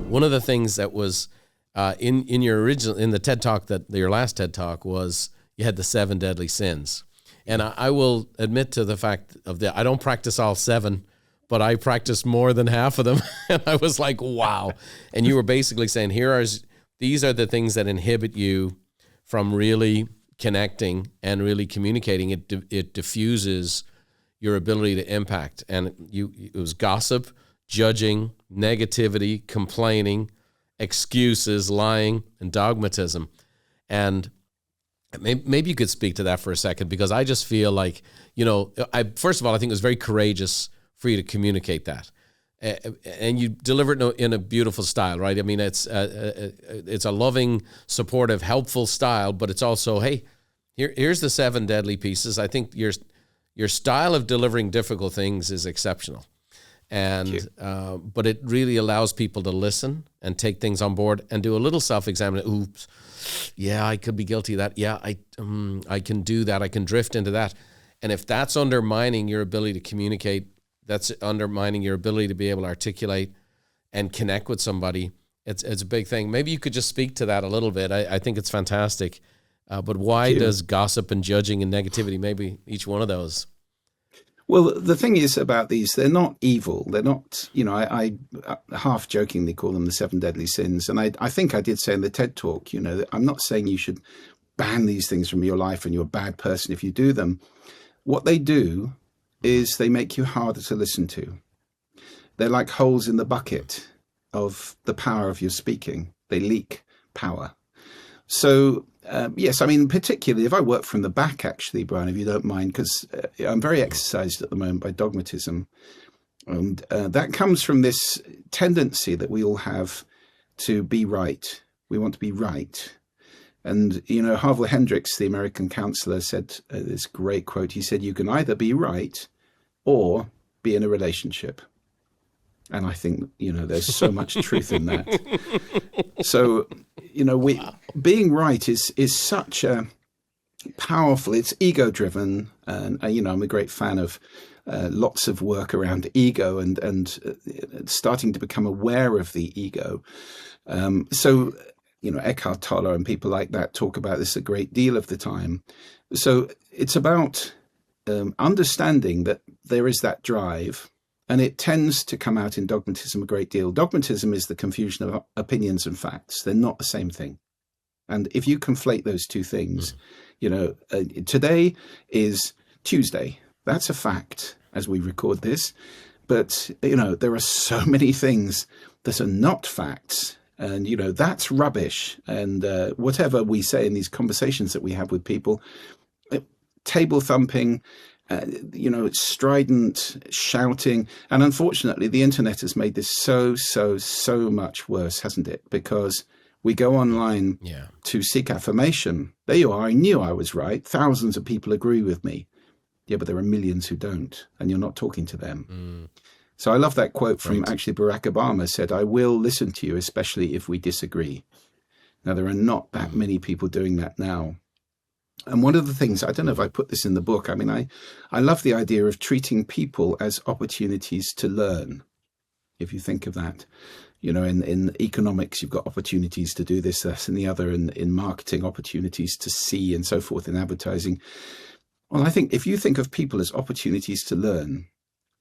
one of the things that was in your original, in the TED Talk, your last TED Talk, was you had the 7 deadly sins. And I will admit to the fact of I don't practice all 7, but I practiced more than half of them. And I was like, wow. And you were basically saying, these are the things that inhibit you from really connecting and really communicating. It diffuses your ability to impact. And it was gossip, judging, negativity, complaining, excuses, lying, and dogmatism. And maybe you could speak to that for a second, because I just feel like, first of all, I think it was very courageous for you to communicate that. And you deliver it in a beautiful style, right? I mean, it's a loving, supportive, helpful style, but it's also, hey, here's the 7 deadly pieces. I think your style of delivering difficult things is exceptional. And but it really allows people to listen and take things on board and do a little self-examination. Oops, yeah, I could be guilty of that. Yeah, I can do that. I can drift into that. And if that's undermining your ability to communicate, that's undermining your ability to be able to articulate and connect with somebody, it's a big thing. Maybe you could just speak to that a little bit. I think it's fantastic. But why does gossip and judging and negativity, maybe each one of those? Well, the thing is about these, they're not evil. They're not, I half jokingly call them the 7 deadly sins. And I think I did say in the TED Talk, that I'm not saying you should ban these things from your life and you're a bad person if you do them. What they do is they make you harder to listen to. They're like holes in the bucket of the power of your speaking. They leak power. So, yes, I mean, particularly if I work from the back, actually, Brian, if you don't mind, because I'm very exercised at the moment by dogmatism. And that comes from this tendency that we all have to be right. We want to be right. And, Harville Hendricks, the American counselor, said this great quote. He said, you can either be right or be in a relationship. And I think, there's so much truth in that. So, being right is such a powerful, it's ego-driven. And, I'm a great fan of lots of work around ego and starting to become aware of the ego. So, Eckhart Tolle and people like that talk about this a great deal of the time. So it's about understanding that there is that drive, and it tends to come out in dogmatism a great deal. Dogmatism is the confusion of opinions and facts. They're not the same thing. And if you conflate those two things, today is Tuesday. That's a fact as we record this. But, there are so many things that are not facts. And, that's rubbish. And whatever we say in these conversations that we have with people, table thumping, strident shouting. And unfortunately, the internet has made this so much worse, hasn't it? Because we go online to seek affirmation. There you are. I knew I was right. Thousands of people agree with me. Yeah, but there are millions who don't, and you're not talking to them. So I love that quote from actually Barack Obama said, I will listen to you, especially if we disagree. Now, there are not that many people doing that now. And one of the things, I don't know if I put this in the book, I mean, I love the idea of treating people as opportunities to learn. If you think of that, in economics, you've got opportunities to do this, that, and the other, and in marketing, opportunities to see and so forth in advertising. Well, I think if you think of people as opportunities to learn,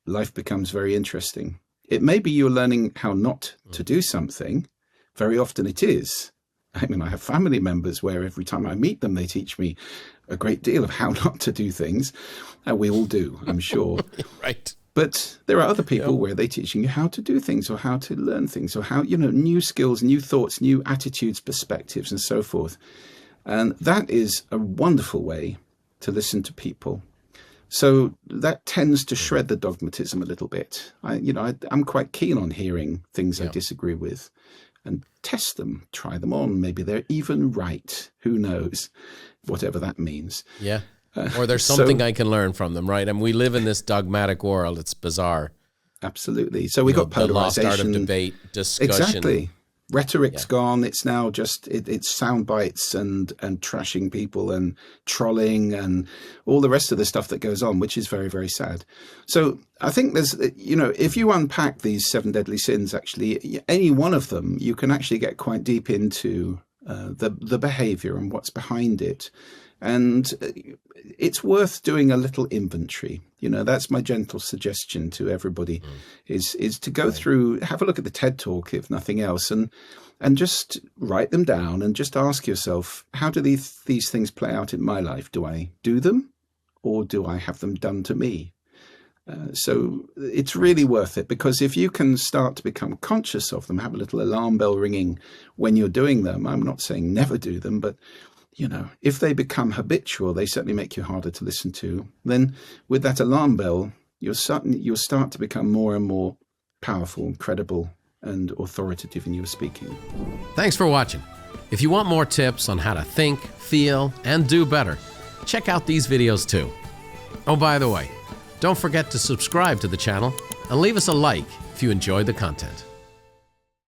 life becomes very interesting. It may be you're learning how not to do something. Very often it is. I mean, I have family members where every time I meet them, they teach me a great deal of how not to do things. And we all do, I'm sure. Right. But there are other people where they're teaching you how to do things or how to learn things or how, new skills, new thoughts, new attitudes, perspectives, and so forth. And that is a wonderful way to listen to people. So that tends to shred the dogmatism a little bit. I'm quite keen on hearing things I disagree with and test them, try them on. Maybe they're even right. Who knows? Whatever that means. Yeah. Or there's something I can learn from them, right? I mean, we live in this dogmatic world. It's bizarre. Absolutely. So we got polarization. The lost art of debate, discussion. Exactly. Rhetoric's gone. It's now just it's sound bites and trashing people and trolling and all the rest of the stuff that goes on, which is very, very sad. So I think there's, if you unpack these 7 deadly sins, actually, any one of them, you can actually get quite deep into the behavior and what's behind it. And it's worth doing a little inventory. That's my gentle suggestion to everybody, is to go through, have a look at the TED Talk, if nothing else, and just write them down and just ask yourself, how do these things play out in my life? Do I do them, or do I have them done to me? So it's really worth it, because if you can start to become conscious of them, have a little alarm bell ringing when you're doing them. I'm not saying never do them, but if they become habitual, they certainly make you harder to listen to. Then with that alarm bell, you'll start to become more and more powerful, credible, and authoritative in your speaking. Thanks for watching. If you want more tips on how to think, feel, and do better, check out these videos too. Oh, by the way, don't forget to subscribe to the channel and leave us a like if you enjoyed the content.